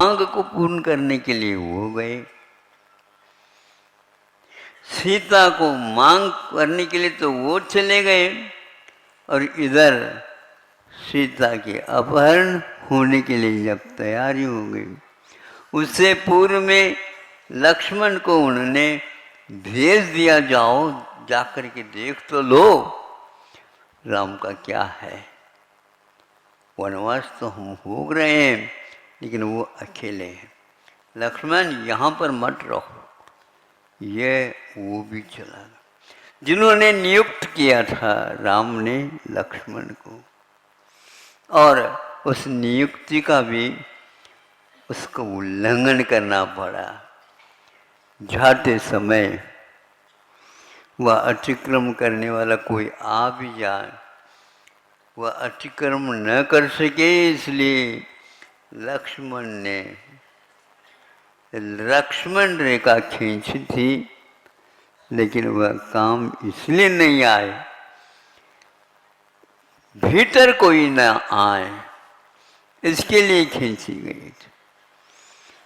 मांग को पूर्ण करने के लिए वो गए, सीता को मांग करने के लिए तो वो चले गए, और इधर सीता के अपहरण होने के लिए जब तैयारी हो गई, उससे पूर्व में लक्ष्मण को उन्होंने भेज दिया, जाओ जाकर के देख तो लो राम का क्या है। वनवास तो हम भोग रहे हैं, लेकिन वो अकेले हैं, लक्ष्मण यहाँ पर मत रहो। ये वो भी चला गया, जिन्होंने नियुक्त किया था राम ने लक्ष्मण को, और उस नियुक्ति का भी उसको उल्लंघन करना पड़ा। जाते समय वह अतिक्रम करने वाला कोई आ भी जाए, वह अतिक्रम न कर सके, इसलिए लक्ष्मण ने लक्ष्मण रेखा खींची थी, लेकिन वह काम इसलिए नहीं आए, भीतर कोई न आए इसके लिए खींची गई थी।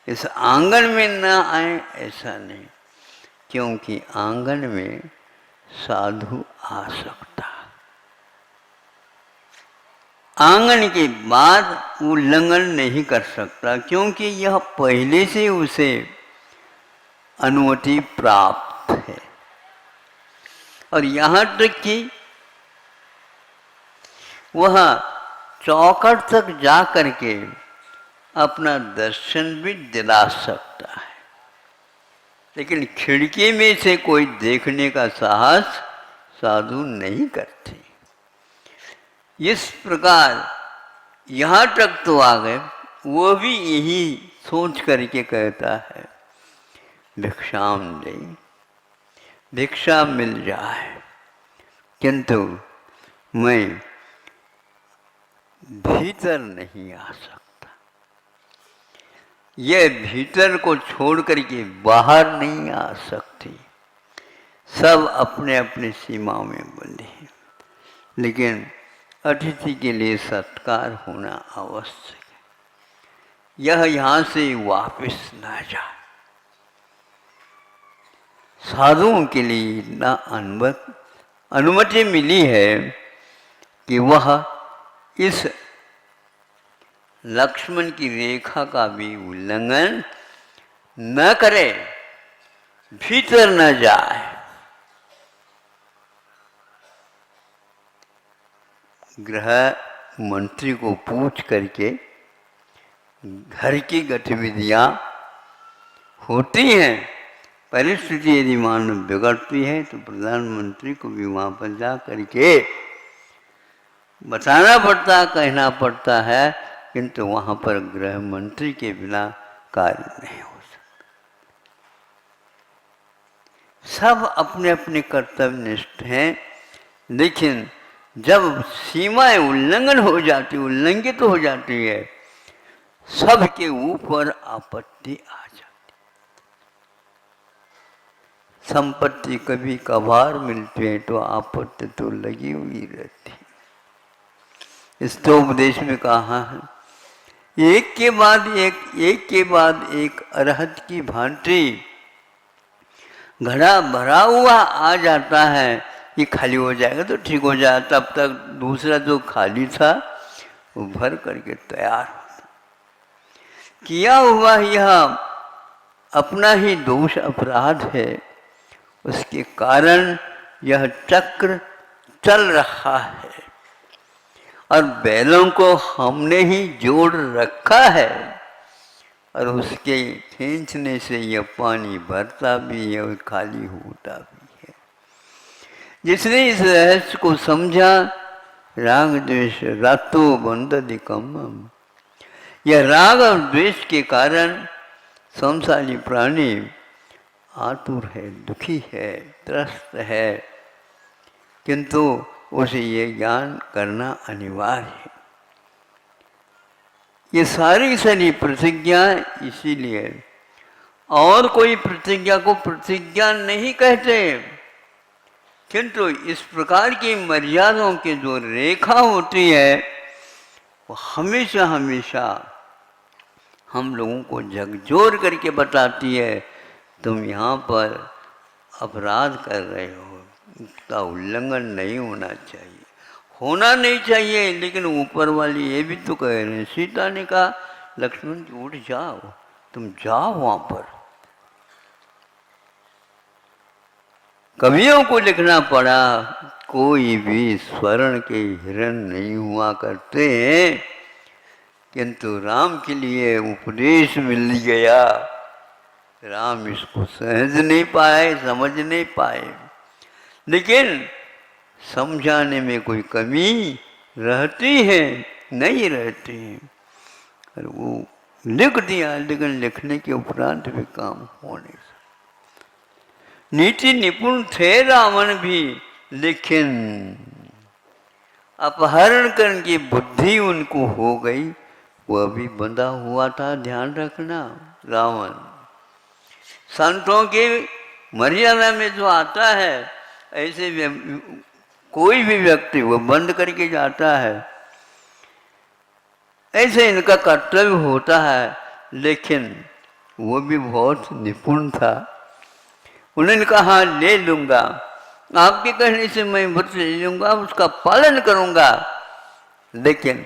इस आंगन में न आए ऐसा नहीं, क्योंकि आंगन में साधु आ सकता, आंगन के बाद उल्लंघन नहीं कर सकता, क्योंकि यह पहले से उसे अनुमति प्राप्त है। और यहाँ तक कि वह चौखट तक जा करके अपना दर्शन भी दिला सकता है, लेकिन खिड़की में से कोई देखने का साहस साधु नहीं करते। इस प्रकार यहाँ तक तो आ गए, वो भी यही सोच करके कहता है भिक्षाम दे, भिक्षा मिल जाए, किंतु मैं भीतर नहीं आ सकता। ये भीतर को छोड़ करके बाहर नहीं आ सकती, सब अपने अपने सीमा में बंधे हैं, लेकिन अतिथि के लिए सत्कार होना आवश्यक है। यह यहाँ से वापस ना जाए। साधुओं के लिए ना अनुमति मिली है कि वह इस लक्ष्मण की रेखा का भी उल्लंघन न करे, भीतर न जाए। गृह मंत्री को पूछ करके घर की गतिविधियां होती हैं, परिस्थिति यदि मानव बिगड़ती है तो प्रधानमंत्री को भी वहाँ पर जा करके बताना पड़ता, कहना पड़ता है, किंतु वहाँ पर गृह मंत्री के बिना कार्य नहीं हो सकता। सब अपने अपने कर्तव्यनिष्ठ हैं, लेकिन जब सीमाएं उल्लंघित हो जाती है, सबके ऊपर आपत्ति आ जाती। संपत्ति कभी कभार मिलती है तो आपत्ति तो लगी हुई रहती। इस तो उपदेश में कहा है, एक के बाद एक अरहत की भांति घड़ा भरा हुआ आ जाता है, ये खाली हो जाएगा तो ठीक हो जाए, तब तक दूसरा जो खाली था वो भर करके तैयार होता। किया हुआ यह अपना ही दोष अपराध है, उसके कारण यह चक्र चल रहा है, और बैलों को हमने ही जोड़ रखा है, और उसके खींचने से यह पानी भरता भी है और खाली होता भी है। जिसने इस रहस्य को समझा, राग द्वेष रातो बंधदिकम, यह राग और द्वेष के कारण संसारी प्राणी आतुर है, दुखी है, त्रस्त है, किंतु उसे ये ज्ञान करना अनिवार्य है। ये सारी प्रतिज्ञा इसीलिए, और कोई प्रतिज्ञा को प्रतिज्ञा नहीं कहते, किंतु इस प्रकार की मर्यादाओं की जो रेखा होती है वो हमेशा हमेशा हम लोगों को झकझोर करके बताती है तुम यहाँ पर अपराध कर रहे हो, उसका उल्लंघन नहीं होना चाहिए, होना नहीं चाहिए। लेकिन ऊपर वाली ये भी तो कह रहे हैं, सीता ने कहा लक्ष्मण जी उठ जाओ, तुम जाओ वहाँ पर। कवियों को लिखना पड़ा, कोई भी स्वर्ण के हिरण नहीं हुआ करते हैं, किंतु राम के लिए उपदेश मिल गया, राम इसको सहज नहीं पाए, समझ नहीं पाए। लेकिन समझाने में कोई कमी रहती है? नहीं रहती है। और वो लिख दिया, लेकिन लिखने के उपरांत भी काम होने से। नीति निपुण थे रावण भी, लेकिन अपहरण करने की बुद्धि उनको हो गई, वह भी बंधा हुआ था। ध्यान रखना, रावण संतों की मर्यादा में जो आता है, ऐसे कोई भी व्यक्ति वो बंद करके जाता है, ऐसे इनका कर्तव्य होता है। लेकिन वो भी बहुत निपुण था। उन्होंने कहा ले लूँगा, आपके कहने से मैं व्रत ले लूँगा, उसका पालन करूँगा, लेकिन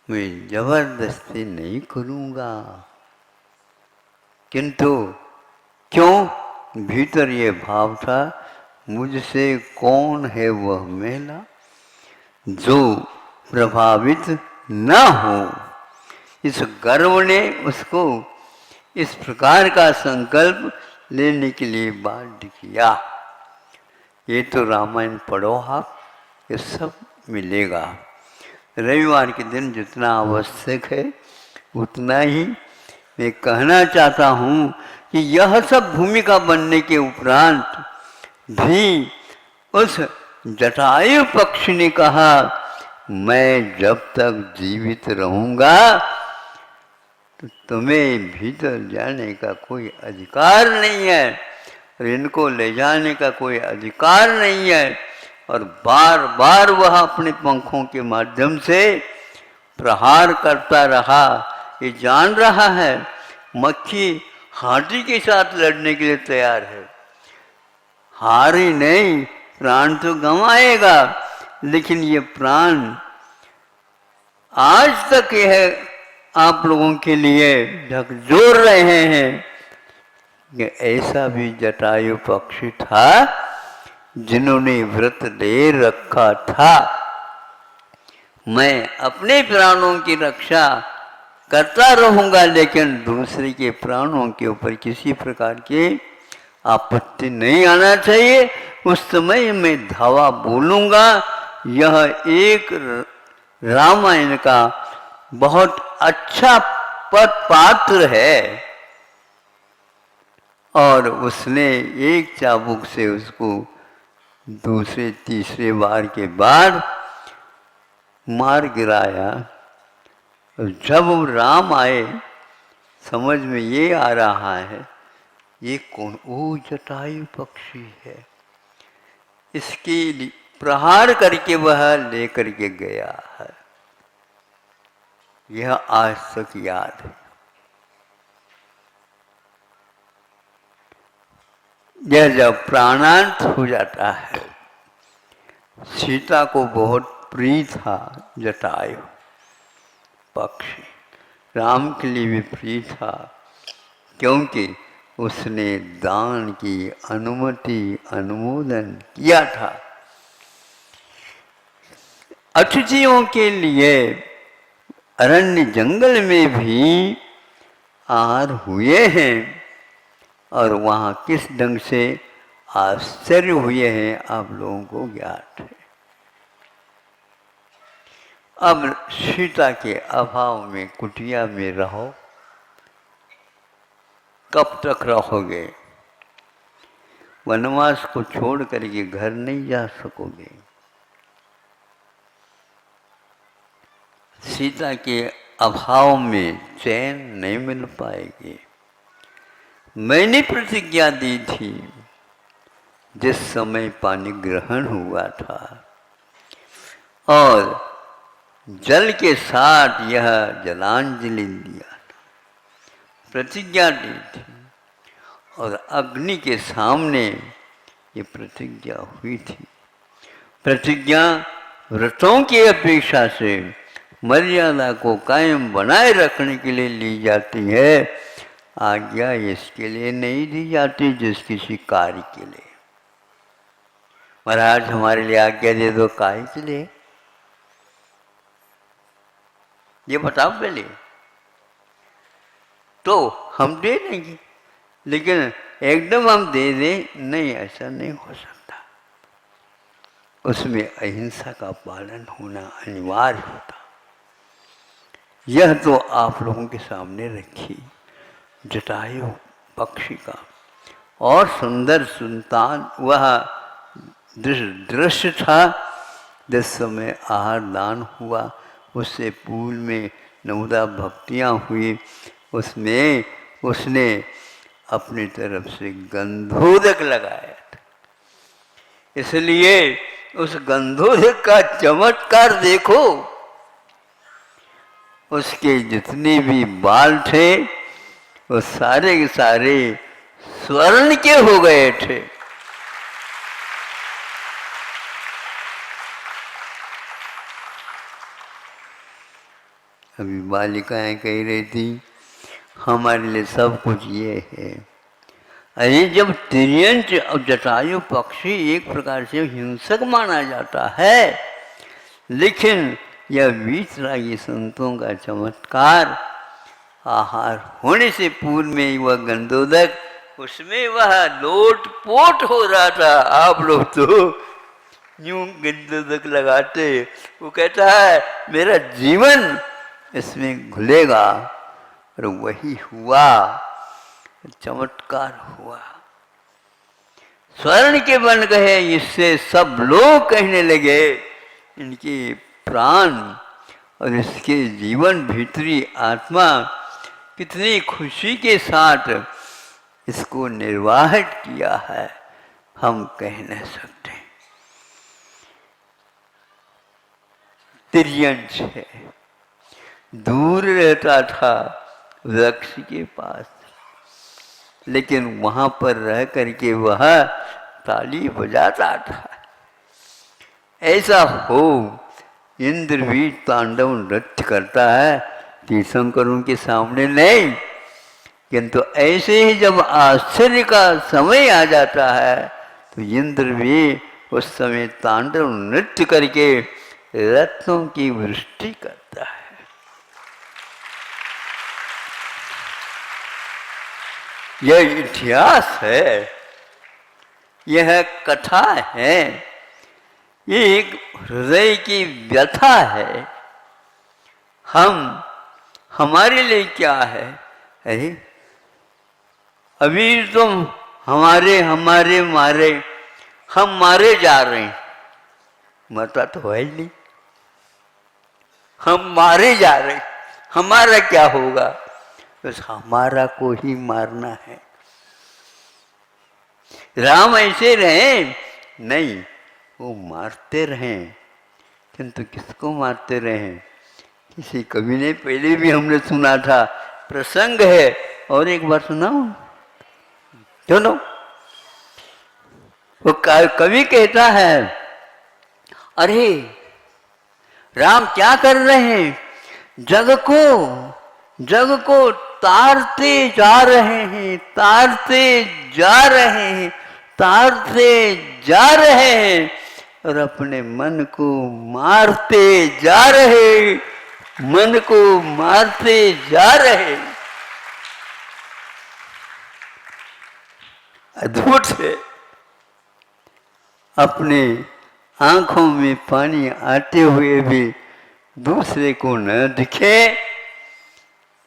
मैं जबरदस्ती नहीं करूँगा। किंतु क्यों? भीतर ये भाव था, मुझसे कौन है वह महिला जो प्रभावित न हो। इस गर्व ने उसको इस प्रकार का संकल्प लेने के लिए बाध्य किया। ये तो रामायण पढ़ो आप, ये सब मिलेगा। रविवार के दिन जितना आवश्यक है उतना ही मैं कहना चाहता हूँ कि यह सब भूमिका बनने के उपरांत भी उस जटायु पक्षी ने कहा मैं जब तक जीवित रहूँगा तो तुम्हें भीतर जाने का कोई अधिकार नहीं है, और इनको ले जाने का कोई अधिकार नहीं है। और बार बार वह अपने पंखों के माध्यम से प्रहार करता रहा। ये जान रहा है मक्खी हाथी के साथ लड़ने के लिए तैयार है, हार ही नहीं, प्राण तो गंवाएगा। लेकिन ये प्राण आज तक यह आप लोगों के लिए झकझोर रहे हैं कि ऐसा भी जटायु पक्षी था जिन्होंने व्रत ले रखा था। मैं अपने प्राणों की रक्षा करता रहूँगा, लेकिन दूसरे के प्राणों के ऊपर किसी प्रकार की आपत्ति नहीं आना चाहिए। उस समय मैं धावा बोलूँगा। यह एक रामायण का बहुत अच्छा पात्र है। और उसने एक चाबुक से उसको दूसरे तीसरे बार के बाद मार गिराया। जब राम आए, समझ में ये आ रहा है ये कौन? वो जटायु पक्षी है। इसके प्रहार करके वह लेकर के गया है। यह आज तक याद है। यह जब प्राणांत हो जाता है, सीता को बहुत प्रिय था जटायु पक्षी, राम के लिए भी प्रिय था, क्योंकि उसने दान की अनुमोदन किया था। अतिथियों के लिए अरण्य जंगल में भी आहार हुए हैं, और वहाँ किस ढंग से आश्चर्य हुए हैं आप लोगों को ज्ञात है। अब सीता के अभाव में कुटिया में रहो, कब तक रहोगे? वनवास को छोड़ करके घर नहीं जा सकोगे। सीता के अभाव में चैन नहीं मिल पाएगी। मैंने प्रतिज्ञा दी थी जिस समय पानी ग्रहण हुआ था, और जल के साथ यह जलांजलि दिया, प्रतिज्ञा दी थी, और अग्नि के सामने ये प्रतिज्ञा हुई थी। प्रतिज्ञा व्रतों की अपेक्षा से मर्यादा को कायम बनाए रखने के लिए ली जाती है, आज्ञा इसके लिए नहीं दी जाती जिस किसी कार्य के लिए। महाराज हमारे लिए आज्ञा दे दो, कार्य के लिए ये बताओ पहले, तो हम दे देंगे, लेकिन एकदम हम दे दें, नहीं, ऐसा नहीं हो सकता। उसमें अहिंसा का पालन होना अनिवार्य होता। यह तो आप लोगों के सामने रखी जटायु पक्षी का और सुंदर सुल्तान वह दृश्य था जिस समय आहार दान हुआ, उससे पूर्व में नवदा भक्तियाँ हुई, उसमें उसने अपनी तरफ से गंधोदक लगाया था। इसलिए उस गंधोदक का चमत्कार देखो, उसके जितने भी बाल थे वो सारे के सारे स्वर्ण के हो गए थे। अभी बालिकाएं कह रही थी हमारे लिए सब कुछ ये है। अरे जब तिर्यंच और जटायु पक्षी एक प्रकार से हिंसक माना जाता है, लेकिन यह वीतरागी संतों का चमत्कार, आहार होने से पूर्व में वह गंधोदक, उसमें वह लोट पोट हो रहा था। आप लोग तो यूं गंधोदक लगाते, वो कहता है मेरा जीवन इसमें घुलेगा, और वही हुआ, चमत्कार हुआ। स्वर्ण के बन गए, इससे सब लोग कहने लगे इनके प्राण और इसके जीवन भीतरी आत्मा कितनी खुशी के साथ इसको निर्वाह किया है, हम कह नहीं सकते। तिर्यंच है, दूर रहता था वृक्ष के पास, लेकिन वहां पर रह करके वह ताली बजाता था। ऐसा हो, इंद्र भी तांडव नृत्य करता है तीर्थंकरों के सामने नहीं, किंतु ऐसे ही जब आश्चर्य का समय आ जाता है तो इंद्र भी उस समय तांडव नृत्य करके रत्नों की वृष्टि करता है। यह इतिहास है, यह कथा है, ये एक हृदय की व्यथा है। हमारे लिए क्या है? अरे अभी तुम हमारे मारे, हम मारे जा रहे हैं, मरता तो है ही नहीं, हम मारे जा रहे, हमारा क्या होगा? बस हमारा को ही मारना है। राम ऐसे रहे नहीं, वो मारते रहे, किंतु किसको मारते रहे? किसी कवि ने पहले भी हमने सुना था, प्रसंग है, और एक बार सुनाओ, सुनो। वो कवि कहता है, अरे राम क्या कर रहे हैं? जग को तारते जा रहे हैं, तारते जा रहे हैं, तारते जा रहे हैं, और अपने मन को मारते जा रहे, मन को मारते जा रहे। अद्भुत है। अपने आंखों में पानी आते हुए भी दूसरे को न दिखे,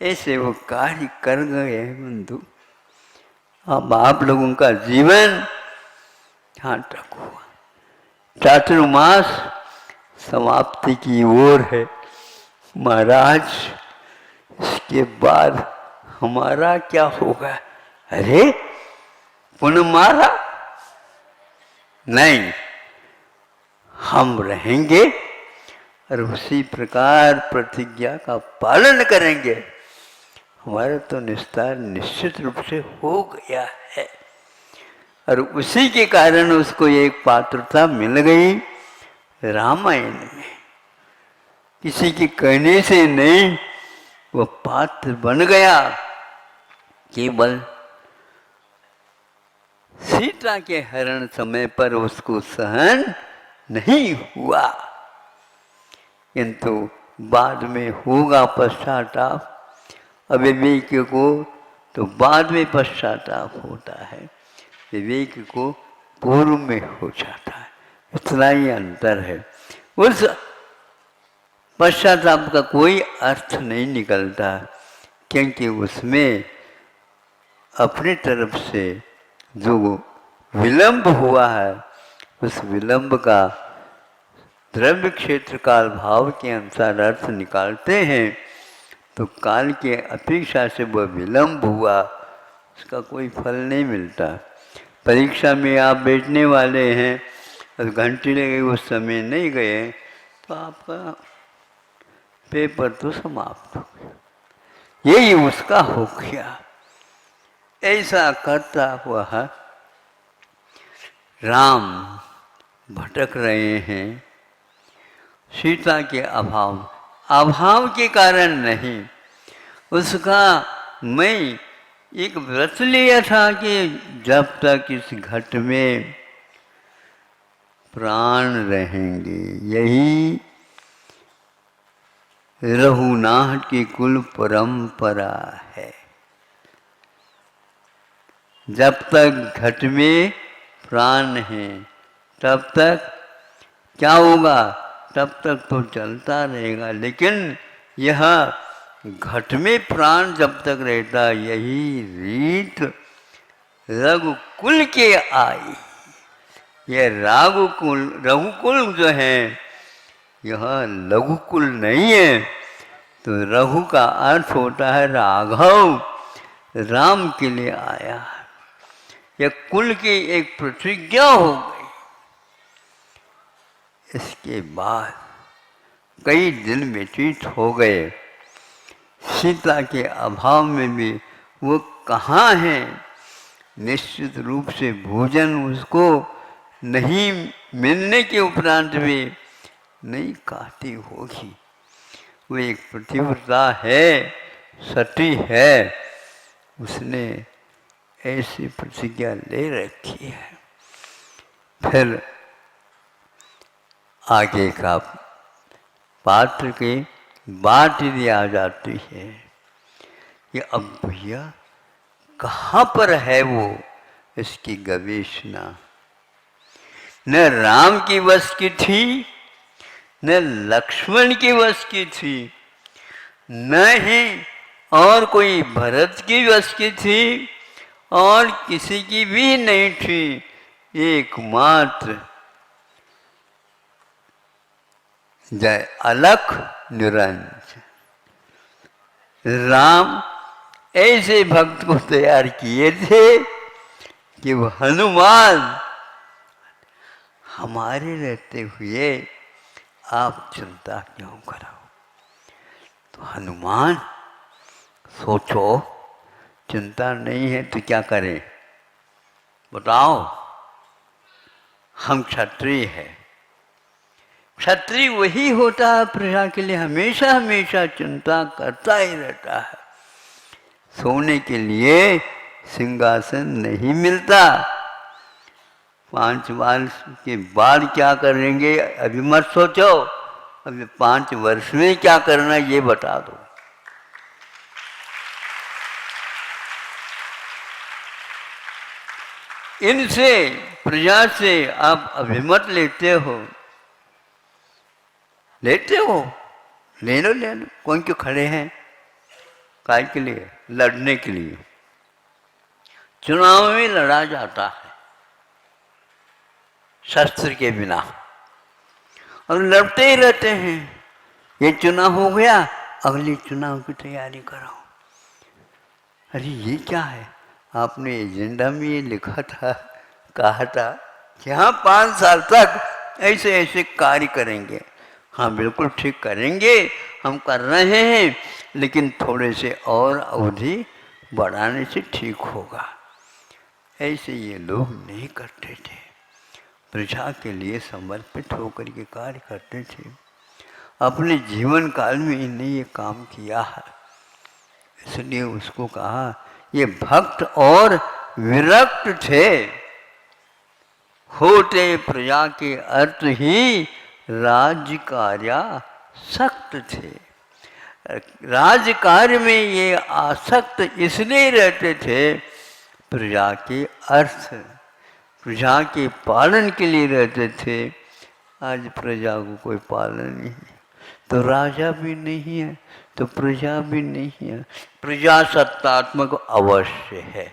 ऐसे वो कार्य कर गए बंधु। अब आप लोगों का जीवन यहाँ तक हुआ, चातुर्मास समाप्ति की ओर है। महाराज इसके बाद हमारा क्या होगा? अरे पुनः मारा नहीं, हम रहेंगे और उसी प्रकार प्रतिज्ञा का पालन करेंगे, हमारा तो निस्तार निश्चित रूप से हो गया है। और उसी के कारण उसको एक पात्रता मिल गई रामायण में, किसी के कहने से नहीं, वो पात्र बन गया। केवल सीता के हरण समय पर उसको सहन नहीं हुआ, किंतु बाद में होगा पश्चाताप। अविवेक को तो बाद में पश्चाताप होता है, विवेक को पूर्व में हो जाता है, इतना ही अंतर है। उस पश्चाताप का कोई अर्थ नहीं निकलता, क्योंकि उसमें अपनी तरफ से जो विलंब हुआ है, उस विलंब का द्रव्य क्षेत्र काल भाव के अनुसार अर्थ निकालते हैं, तो काल के अपेक्षा से वह विलंब हुआ, उसका कोई फल नहीं मिलता। परीक्षा में आप बैठने वाले हैं और घंटी लगे उस समय नहीं गए, तो आपका पेपर तो समाप्त हो गया, यही उसका हो गया। ऐसा करता हुआ राम भटक रहे हैं, सीता के अभाव के कारण नहीं। उसका मैं एक व्रत लिया था कि जब तक इस घट में प्राण रहेंगे, यही रघुनाथ की कुल परंपरा है। जब तक घट में प्राण है तब तक क्या होगा, तब तक तो चलता रहेगा। लेकिन यह घट में प्राण जब तक रहता, यही रीत रघुकुल के आई। यह रघुकुल जो है, यह लघुकुल नहीं है। तो रघु का अर्थ होता है राघव, राम के लिए आया। यह कुल की एक प्रतिज्ञा हो गई। इसके बाद कई दिन व्यतीत हो गए, सीता के अभाव में भी वो कहाँ है। निश्चित रूप से भोजन उसको नहीं मिलने के उपरांत भी नहीं खाती होगी। वो एक पतिव्रता है, सती है, उसने ऐसी प्रतिज्ञा ले रखी है। फिर आगे का पात्र की बात यदि आ जाती है कि अब भैया कहाँ पर है वो, इसकी गवेषणा न राम की वश की थी, न लक्ष्मण की वश की थी, न ही और कोई भरत की वश की थी, और किसी की भी नहीं थी। एकमात्र जय अलख निरंजन राम ऐसे भक्त को तैयार किए थे कि वो हनुमान हमारे रहते हुए आप चिंता क्यों कराओ। तो हनुमान सोचो, चिंता नहीं है तो क्या करें बताओ। हम क्षत्रिय हैं, क्षत्रिय वही होता है प्रजा के लिए हमेशा हमेशा चिंता करता ही रहता है। सोने के लिए सिंहासन नहीं मिलता, 5 वर्ष के बाद क्या करेंगे अभी मत सोचो, अभी 5 वर्ष में क्या करना ये बता दो। इनसे प्रजा से आप अभिमत लेते हो, ले लो कौन क्यों खड़े हैं, काय के लिए, लड़ने के लिए। चुनाव में लड़ा जाता है शस्त्र के बिना, और लड़ते ही रहते हैं। ये चुनाव हो गया, अगले चुनाव की तैयारी करो। अरे ये क्या है, आपने एजेंडा में ये लिखा था, कहा था कि हाँ 5 साल तक ऐसे ऐसे कार्य करेंगे। हाँ बिल्कुल ठीक करेंगे, हम कर रहे हैं, लेकिन थोड़े से और अवधि बढ़ाने से ठीक होगा। ऐसे ये लोग नहीं करते थे, प्रजा के लिए समर्पित होकर के कार्य करते थे। अपने जीवन काल में इन्हें ये काम किया है, इसलिए उसको कहा ये भक्त और विरक्त थे। होते प्रजा के अर्थ ही राज्य कार्य सख्त थे। राज्य कार्य में ये आसक्त इसलिए रहते थे, प्रजा के अर्थ, प्रजा के पालन के लिए रहते थे। आज प्रजा को कोई पालन नहीं है, तो राजा भी नहीं है, तो प्रजा भी नहीं है। प्रजा सत्तात्मक अवश्य है।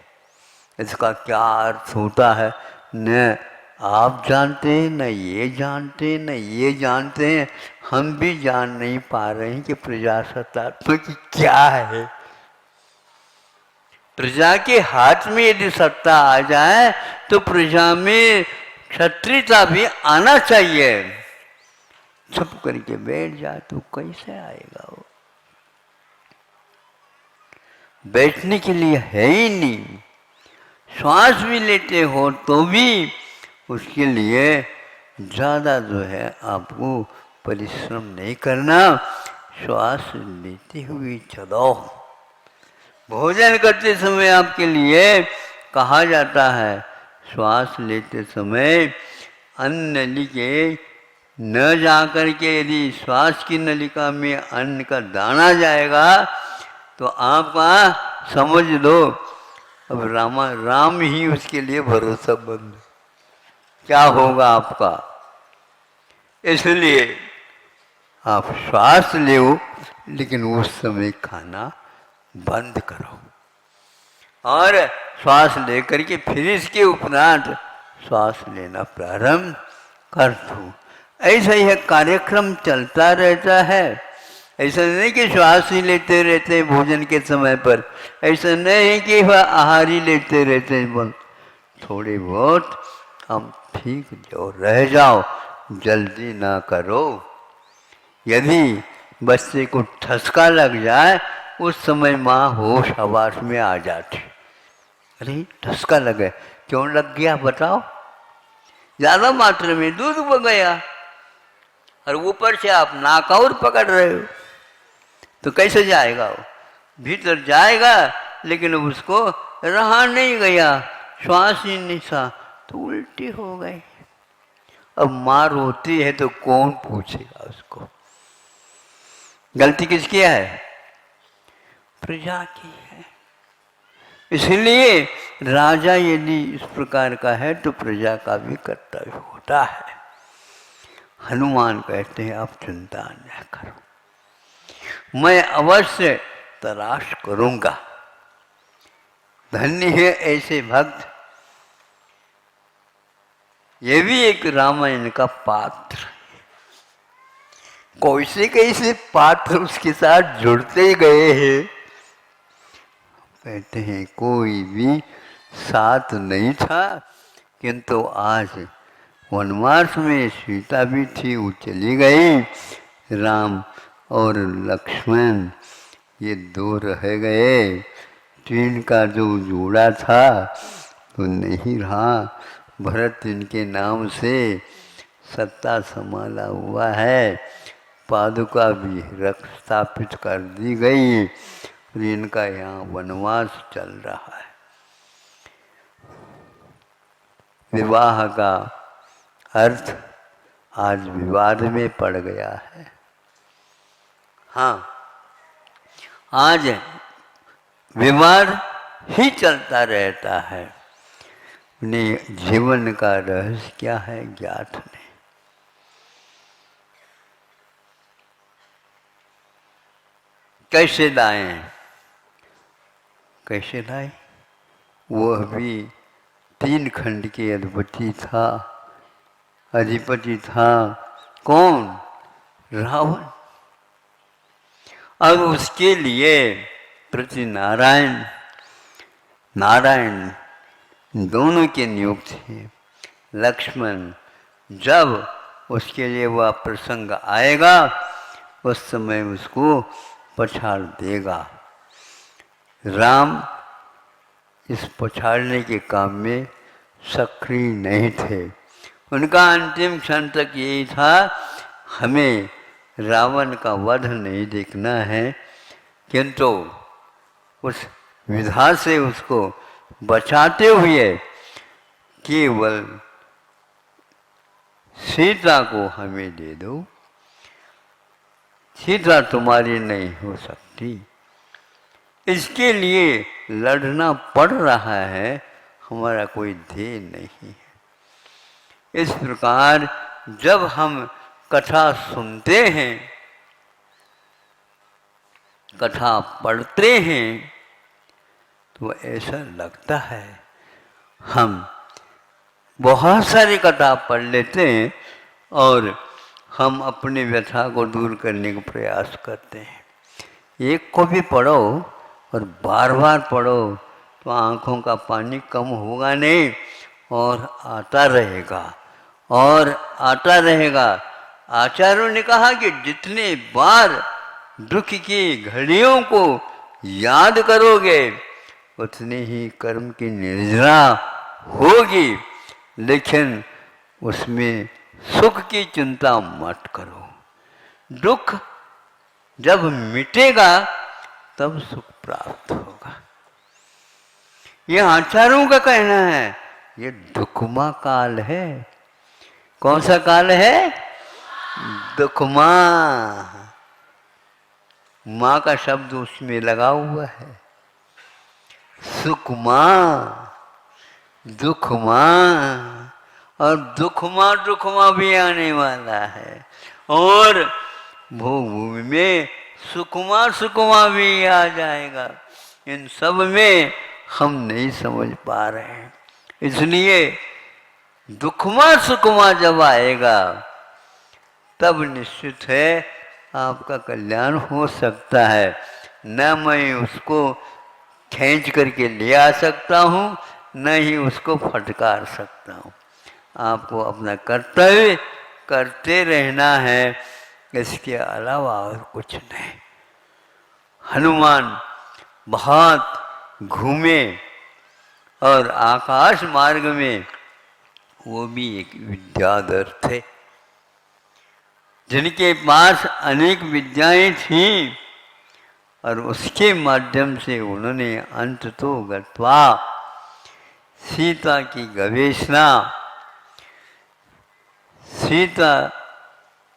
इसका क्या अर्थ होता है न आप जानते हैं, न ये जानते हैं, न ये जानते हैं। हम भी जान नहीं पा रहे हैं कि प्रजासत्तात्मक क्या है। प्रजा के हाथ में यदि सत्ता आ जाए तो प्रजा में क्षत्रियता भी आना चाहिए। चुप करके बैठ जाए तो कैसे आएगा वो? बैठने के लिए है ही नहीं। श्वास भी लेते हो तो भी उसके लिए ज़्यादा जो है आपको परिश्रम नहीं करना, श्वास लेते हुए चलो। भोजन करते समय आपके लिए कहा जाता है, श्वास लेते समय अन्न नली के न जाकर के यदि श्वास की नलिका में अन्न का दाना जाएगा तो आपका समझ लो अब राम ही उसके लिए भरोसेमंद, क्या होगा आपका। इसलिए आप श्वास लो, लेकिन उस समय खाना बंद करो और श्वास लेकर के फिर इसके उपरांत श्वास लेना प्रारंभ कर दो। ऐसा यह कार्यक्रम चलता रहता है। ऐसा नहीं कि श्वास ही लेते रहते हैं भोजन के समय पर, ऐसा नहीं कि वह आहार ही लेते रहते हैं। बस थोड़ी बहुत हम ठीक जो रह जाओ, जल्दी ना करो। यदि बच्चे को ठसका लग जाए उस समय माँ होश हवास में आ जाती। अरे ठसका लगे, क्यों लग गया बताओ? ज़्यादा मात्रा में दूध बह गया और ऊपर से आप नाक और पकड़ रहे हो, तो कैसे जाएगा वो? भीतर जाएगा लेकिन उसको रहा नहीं गया, श्वास ही नहीं सा, तो उल्टी हो गई। अब माँ रोती है तो कौन पूछेगा उसको? गलती किसकी है? प्रजा की है। इसलिए राजा यदि इस प्रकार का है तो प्रजा का भी कर्तव्य होता है। हनुमान कहते हैं आप चिंता न करो, मैं अवश्य तलाश करूंगा। धन्य है ऐसे भक्त। ये भी एक रामायण का पात्र, कैसे पात्र उसके साथ जुड़ते गए हैं। कहते हैं कोई भी साथ नहीं था, किंतु आज वनवास में सीता भी थी, वो चली गई। राम और लक्ष्मण ये दो रह गए। तीन का जो जोड़ा था तो नहीं रहा। भरत इनके नाम से सत्ता संभाला हुआ है, पादुका भी रख स्थापित कर दी गई और इनका यहाँ वनवास चल रहा है। विवाह का अर्थ आज विवाद में पड़ गया है। हाँ, आज विवाद ही चलता रहता है। उन्हें जीवन का रहस्य क्या है ज्ञात नहीं। कैसे लाएं? कैसे लाए? वह भी 3 खंड के अधिपति था, कौन? रावण। अब उसके लिए प्रति नारायण दोनों के नियुक्त थे। लक्ष्मण जब उसके लिए वह प्रसंग आएगा, उस समय उसको पछाड़ देगा। राम इस पछाड़ने के काम में सक्रिय नहीं थे। उनका अंतिम क्षण तक यही था, हमें रावण का वध नहीं देखना है, किंतु उस विधा से उसको बचाते हुए केवल सीता को हमें दे दो, सीता तुम्हारी नहीं हो सकती। इसके लिए लड़ना पड़ रहा है, हमारा कोई ध्येय नहीं है। इस प्रकार जब हम कथा सुनते हैं, कथा पढ़ते हैं, तो ऐसा लगता है हम बहुत सारी कथा पढ़ लेते हैं और हम अपनी व्यथा को दूर करने का प्रयास करते हैं। एक को भी पढ़ो और बार बार पढ़ो तो आँखों का पानी कम होगा नहीं और आता रहेगा और आता रहेगा। आचार्यों ने कहा कि जितने बार दुख की घड़ियों को याद करोगे उतनी ही कर्म की निर्जरा होगी, लेकिन उसमें सुख की चिंता मत करो। दुख जब मिटेगा तब सुख प्राप्त होगा। ये आचार्यों का कहना है। ये दुखमा काल है। कौन सा काल है? दुखमा। माँ का शब्द उसमें लगा हुआ है। सुखमा, दुखमा, और दुखमा दुखमा भी आने वाला है, और भूमि में सुकुमा सुकुमा भी आ जाएगा। इन सब में हम नहीं समझ पा रहे हैं, इसलिए दुखमा सुकुमा जब आएगा तब निश्चित है आपका कल्याण हो सकता है। न मैं उसको खींच करके ले आ सकता हूँ, न ही उसको फटकार सकता हूँ। आपको अपना कर्तव्य करते रहना है, इसके अलावा और कुछ नहीं। हनुमान बहुत घूमे और आकाश मार्ग में वो भी एक विद्याधर थे, जिनके पास अनेक विद्याएं थीं, और उसके माध्यम से उन्होंने अंत तो गत्वा सीता की गवेषणा, सीता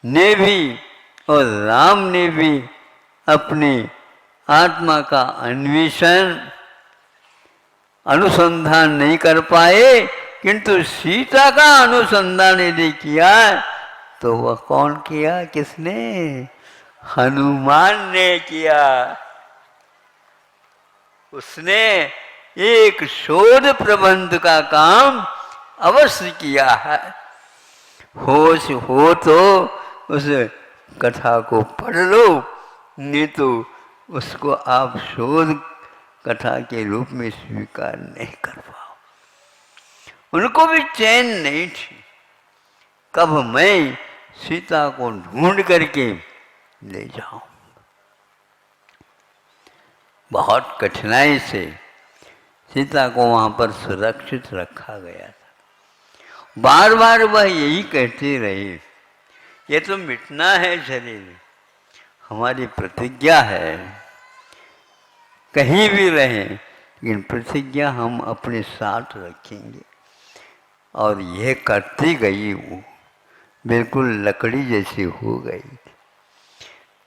ने भी और राम ने भी अपनी आत्मा का अन्वेषण अनुसंधान नहीं कर पाए, किंतु सीता का अनुसंधान यदि किया तो वह कौन किया? किसने? हनुमान ने किया। उसने एक शोध प्रबंध का काम अवश्य किया है। होश हो तो उस कथा को पढ़ लो, नहीं तो उसको आप शोध कथा के रूप में स्वीकार नहीं कर पाओ। उनको भी चैन नहीं थी, कब मैं सीता को ढूंढ करके ले जाऊं। बहुत कठिनाई से सीता को वहां पर सुरक्षित रखा गया था। बार बार वह यही कहती रही, ये तो मिटना है शरीर, हमारी प्रतिज्ञा है, कहीं भी रहें लेकिन प्रतिज्ञा हम अपने साथ रखेंगे। और यह करती गई, वो बिल्कुल लकड़ी जैसी हो गई।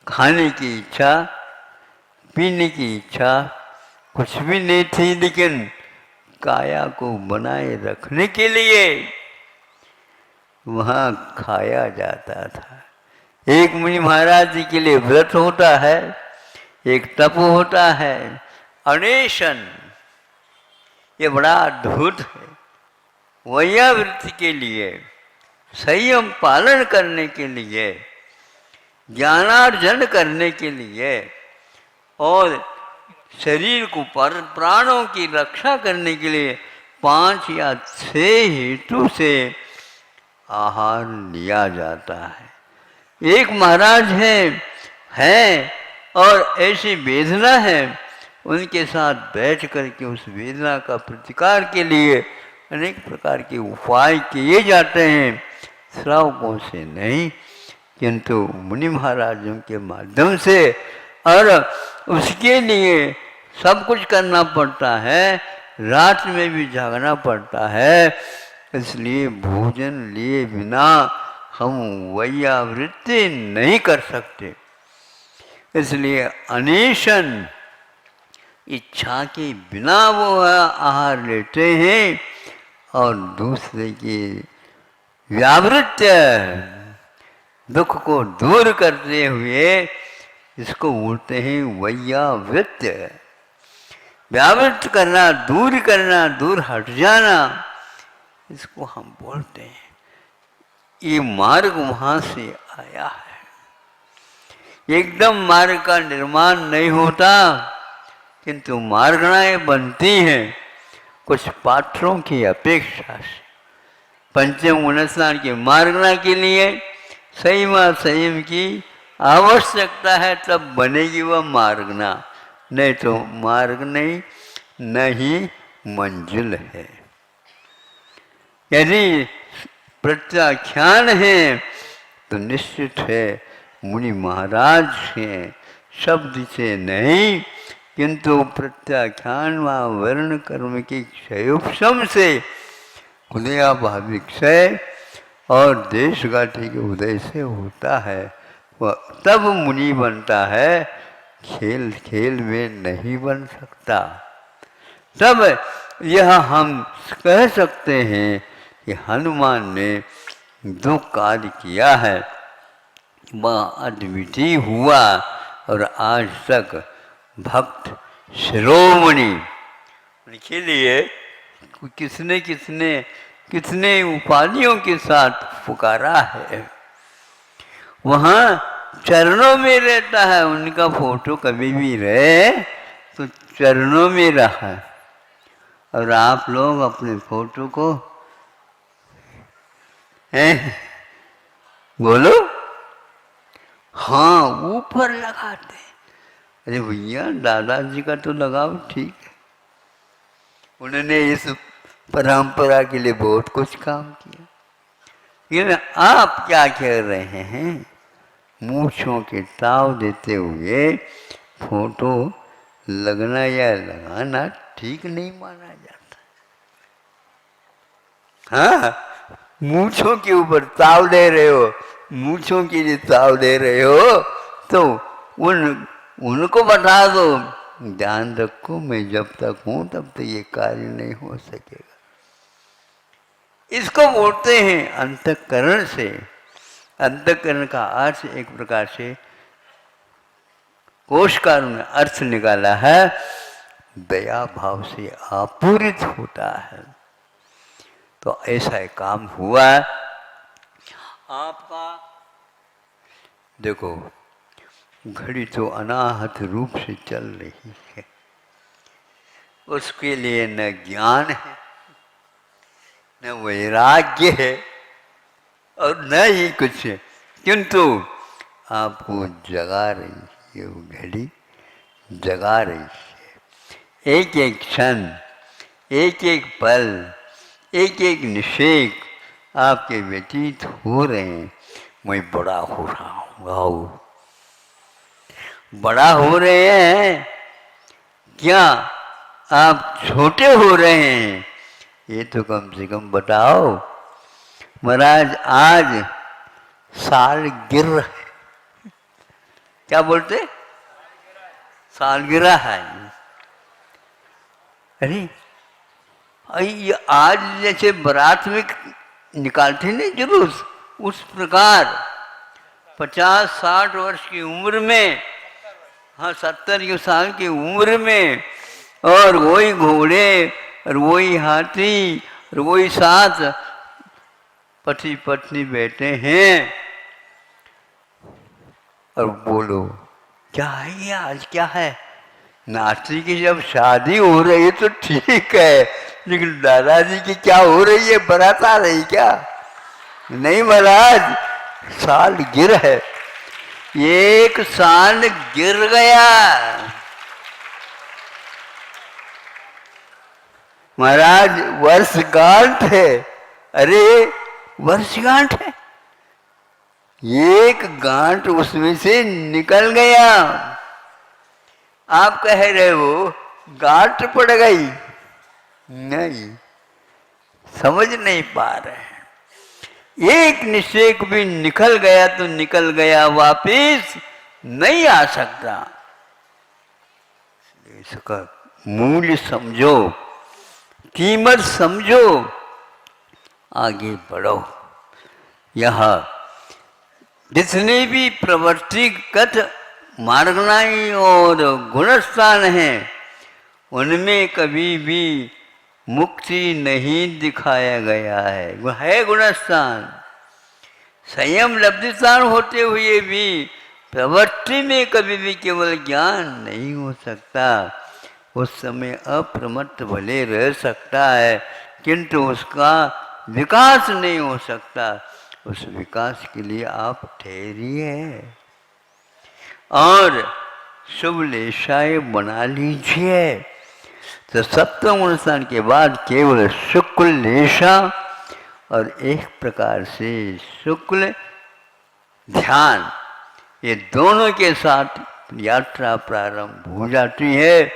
खाने की इच्छा, पीने की इच्छा कुछ भी नहीं थी, लेकिन काया को बनाए रखने के लिए वहाँ खाया जाता था। एक मुनि महाराज जी के लिए व्रत होता है, एक तप होता है, अनेशन, ये बड़ा अद्भुत है। वैयावृत्ति के लिए, संयम पालन करने के लिए, ज्ञानार्जन करने के लिए और शरीर को प्राणों की रक्षा करने के लिए 5 या 6 हेतु से आहार लिया जाता है। एक महाराज है और ऐसी वेदना है, उनके साथ बैठ करके उस वेदना का प्रतिकार के लिए अनेक प्रकार के उपाय किए जाते हैं, श्रावकों से नहीं किंतु मुनि महाराजों के माध्यम से। और उसके लिए सब कुछ करना पड़ता है, रात में भी जागना पड़ता है। इसलिए भोजन लिए बिना हम वैयावृत्ति नहीं कर सकते। इसलिए अनेशन इच्छा के बिना वो आहार लेते हैं और दूसरे की व्यावृत्य दुख को दूर करते हुए इसको बोलते हैं वैयावृत्य। व्यावृत्त करना, दूर करना, दूर हट जाना, इसको हम बोलते हैं। ये मार्ग वहाँ से आया है। एकदम मार्ग का निर्माण नहीं होता किंतु मार्गणाएं बनती हैं कुछ पात्रों की अपेक्षा से। पंचम गुण स्नान की मार्गना के लिए संयम की आवश्यकता है, तब बनेगी वह मार्गना, नहीं तो मार्ग नहीं मंजिल है। यदि प्रत्याख्यान है तो निश्चित है मुनि महाराज हैं, शब्द से नहीं किंतु प्रत्याख्यान व वर्ण कर्म की क्षयोपशम से, उदयाभाविक क्षय और देश घाटी के उदय से होता है, वह तब मुनि बनता है, खेल खेल में नहीं बन सकता। तब यह हम कह सकते हैं कि हनुमान ने जो कार्य किया है वह अद्वितीय हुआ और आज तक भक्त शिरोमणि उनके लिए किसने उपाधियों के साथ पुकारा है। वहाँ चरणों में रहता है, उनका फोटो कभी भी रहे तो चरणों में रहा। और आप लोग अपने फोटो को बोलो हाँ ऊपर लगाते। अरे भैया दादाजी का तो लगाओ ठीक है, उन्होंने इस परंपरा के लिए बहुत कुछ काम किया। लेकिन आप क्या कह रहे हैं, मूंछों के ताव देते हुए फोटो लगना या लगाना ठीक नहीं माना जाता। हाँ, मूंछों के ऊपर ताव दे रहे हो, मूंछों के लिए ताव दे रहे हो तो उनको बता दो, ध्यान रखो मैं जब तक हूं तब तक ये कार्य नहीं हो सकेगा। इसको बोलते हैं अंतःकरण से। अंतःकरण का अर्थ एक प्रकार से कोशकार ने अर्थ निकाला है, दया भाव से आपूरित होता है। तो ऐसा एक काम हुआ आपका। देखो घड़ी तो अनाहत रूप से चल रही है, उसके लिए न ज्ञान है न वैराग्य है और न ही कुछ है, किंतु आपको जगा रही है, वो घड़ी जगा रही है। एक एक क्षण, एक एक पल, एक एक निषेक आपके व्यतीत हो रहे हैं। मैं बड़ा हो रहा हूँ, बड़ा हो रहे हैं क्या आप छोटे हो रहे हैं, ये तो कम से कम बताओ। महाराज आज सालगिरह, क्या बोलते, सालगिरह है। अरे आज जैसे बारात में निकालते नहीं जुलूस, उस प्रकार 50-60 वर्ष की उम्र में, हाँ 70 साल की उम्र में, और वही घोड़े और वही हाथी और वही साथ पति पत्नी बैठे हैं और बोलो क्या है ये, आज क्या है। नाती की जब शादी हो रही है तो ठीक है, लेकिन दादाजी की क्या हो रही है, बारात आ रही क्या। नहीं महाराज, साल गिर है, एक साल गिर गया। महाराज वर्षगांठ है, अरे वर्षगांठ है, एक गांठ उसमें से निकल गया। आप कह रहे हो गांठ पड़ गई, नहीं, समझ नहीं पा रहे हैं। एक निश्चय भी निकल गया तो निकल गया, वापिस नहीं आ सकता। इसका मूल्य समझो, कीमत समझो, आगे बढ़ो। यह जितने भी प्रवृत्तिगत मार्गनाई और गुणस्थान हैं, उनमें कभी भी मुक्ति नहीं दिखाया गया है गुणस्थान। संयम लब्धिस्थान होते हुए भी प्रवृत्ति में कभी भी केवल ज्ञान नहीं हो सकता। उस समय अप्रमत्त भले रह सकता है, किंतु उसका विकास नहीं हो सकता। उस विकास के लिए आप ठहरिए और शुभ लेशाएं बना लीजिए। तो सप्तम अनुष्ठान के बाद केवल शुक्ल लेशा और एक प्रकार से शुक्ल ध्यान, ये दोनों के साथ यात्रा प्रारंभ हो जाती है।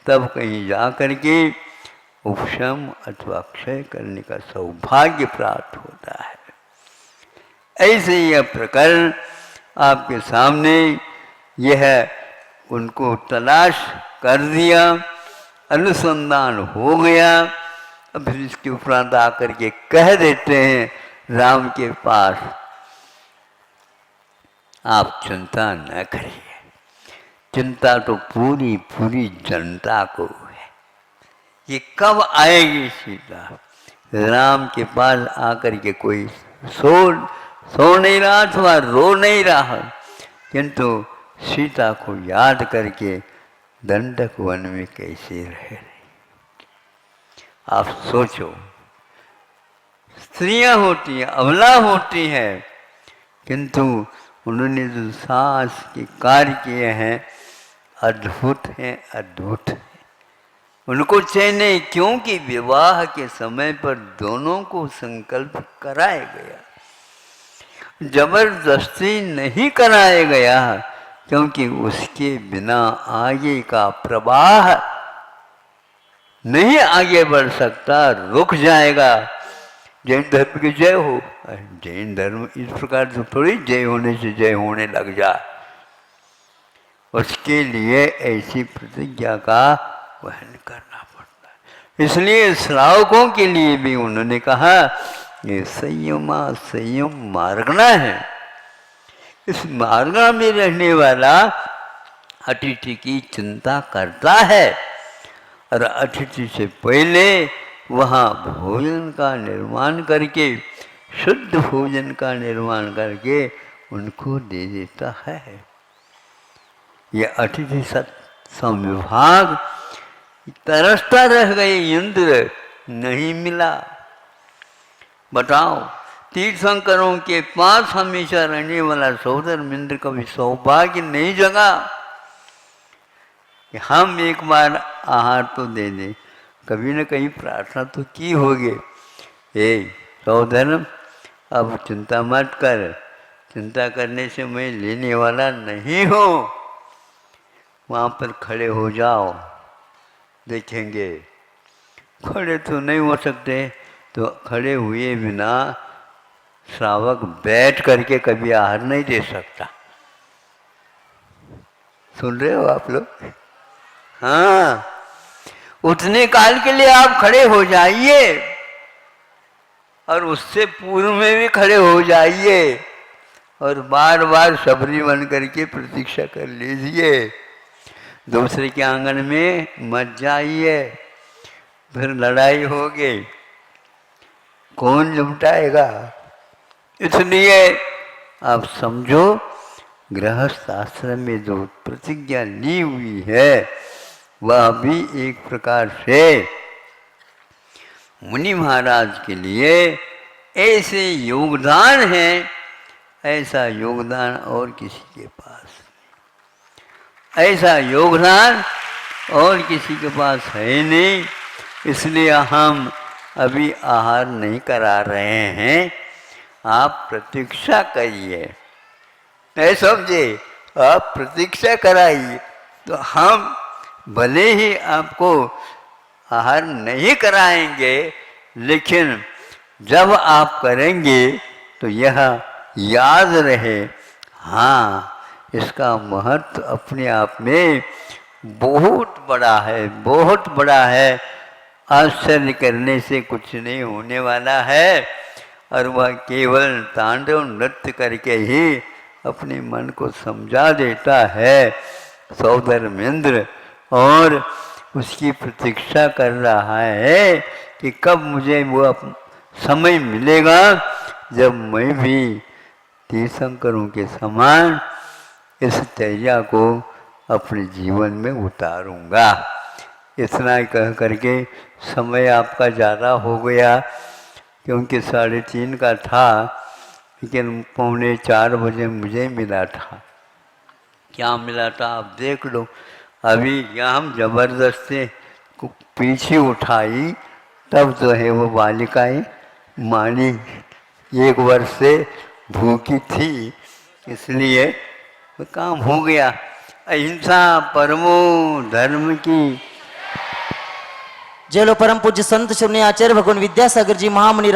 तब कहीं जा कर के उपशम अथवा क्षय करने का सौभाग्य प्राप्त होता है। ऐसे यह प्रकरण आपके सामने यह उनको तलाश कर दिया, अनुसंधान हो गया। अब फिर इसके उपरांत आकर के कह देते हैं राम के पास, आप चिंता न करिए। चिंता तो पूरी पूरी जनता को है, ये कब आएगी सीता। राम के पास आकर के कोई सो नहीं रहा अथवा रो नहीं रहा, किंतु सीता को याद करके दंडक वन में कैसे रह रही। आप सोचो, स्त्रियां होती हैं, अबला होती हैं, किंतु उन्होंने जो साहस के कार्य किए हैं अद्भुत हैं, अद्भुत हैं। उनको चाहिए क्योंकि विवाह के समय पर दोनों को संकल्प कराया गया, जबरदस्ती नहीं कराया गया, क्योंकि उसके बिना आगे का प्रवाह नहीं आगे बढ़ सकता, रुक जाएगा। जैन धर्म की जय हो, जैन धर्म इस प्रकार से थोड़ी जय होने से जय होने लग जाए। उसके लिए ऐसी प्रतिज्ञा का वहन करना पड़ता है। इसलिए श्रावकों के लिए भी उन्होंने कहा ये संयम मार्गना है। इस मार्गना में रहने वाला अतिथि की चिंता करता है और अतिथि से पहले वहाँ भोजन का निर्माण करके, शुद्ध भोजन का निर्माण करके उनको दे देता है। ये अतिथि संविभाग तरसता रह गए, इंद्र नहीं मिला। बताओ, तीर्थंकरों के पास हमेशा रहने वाला सहोदर इंद्र कभी सौभाग्य नहीं जगा कि हम एक बार आहार तो दे दें। कभी न कहीं प्रार्थना तो की होगी, हे सहोदर अब चिंता मत कर, चिंता करने से मैं लेने वाला नहीं हूँ, वहाँ पर खड़े हो जाओ, देखेंगे। खड़े तो नहीं हो सकते, तो खड़े हुए बिना श्रावक बैठ करके कभी आहार नहीं दे सकता। सुन रहे हो आप लोग? हाँ, उतने काल के लिए आप खड़े हो जाइए और उससे पूर्व में भी खड़े हो जाइए और बार बार सबरी बन करके प्रतीक्षा कर लीजिए। दूसरे के आंगन में मत जाइए, फिर लड़ाई होगी, कौन निपटाएगा। इसलिए आप समझो, गृहस्थ आश्रम में जो प्रतिज्ञा ली हुई है वह भी एक प्रकार से मुनि महाराज के लिए ऐसे योगदान है, ऐसा योगदान और किसी के पास नहीं। ऐसा योगदान और किसी के पास है नहीं। इसलिए हम अभी आहार नहीं करा रहे हैं। आप प्रतीक्षा करिए, नहीं समझे, आप प्रतीक्षा कराइए तो हम भले ही आपको आहार नहीं कराएंगे, लेकिन जब आप करेंगे तो यह याद रहे, हाँ इसका महत्व अपने आप में बहुत बड़ा है, बहुत बड़ा है। आश्चर्य करने से कुछ नहीं होने वाला है, और वह केवल तांडव नृत्य करके ही अपने मन को समझा देता है। सौधर्मेंद्र और उसकी प्रतीक्षा कर रहा है कि कब मुझे वो समय मिलेगा जब मैं भी तीर्थंकरों के समान इस तैया को अपने जीवन में उतारूंगा। इतना ही कह करके समय आपका ज़्यादा हो गया, क्योंकि 3:30 का था, लेकिन 3:45 बजे मुझे मिला था। क्या मिला था आप देख लो। अभी यहाँ हम जबरदस्ती को पीछे उठाई, तब जो है वो बालिकाएं मानी 1 वर्ष से भूखी थी, इसलिए वो काम हो गया। अहिंसा परमो धर्म की। जय लो परम पूज्य संत श्री आचार्य भगवान विद्यासागर जी महामुनि